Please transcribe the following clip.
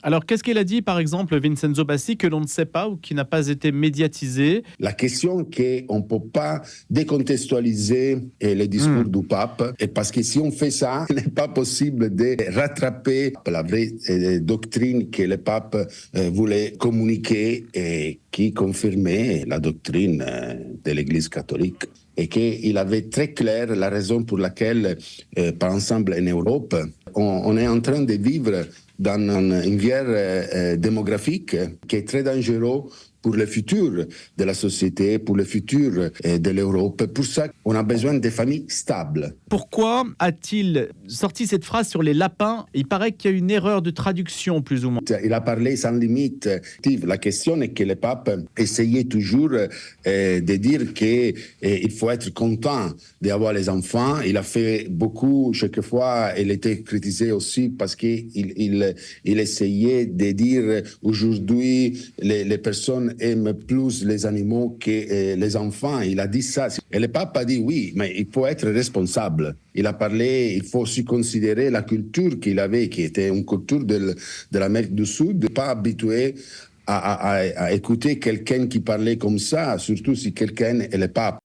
Alors, qu'est-ce qu'il a dit, par exemple, Vincenzo Bassi, que l'on ne sait pas ou qui n'a pas été médiatisé? La question qu'on ne peut pas décontextualiser les discours du pape, et parce que si on fait ça, il n'est pas possible de rattraper la vraie doctrine que le pape voulait communiquer et qui confirmait la doctrine de l'Église catholique. Et qu'il avait très clair la raison pour laquelle, par exemple, en Europe, on est en train de vivre dans une guerre démographique qui est très dangereuse pour le futur de la société, pour le futur de l'Europe. Pour ça, on a besoin de familles stables. Pourquoi a-t-il sorti cette phrase sur les lapins? Il paraît qu'il y a une erreur de traduction, plus ou moins. Il a parlé sans limite. La question est que le pape essayait toujours de dire qu'il faut être content d'avoir les enfants. Il a fait beaucoup, chaque fois, il était critiqué aussi parce qu'il essayait de dire aujourd'hui les personnes aiment plus les animaux que les enfants. Il a dit ça. Et le pape a dit oui, mais il faut être responsable. Il a parlé, il faut aussi considérer la culture qu'il avait, qui était une culture de l'Amérique du Sud, pas habitué à écouter quelqu'un qui parlait comme ça, surtout si quelqu'un est le pape.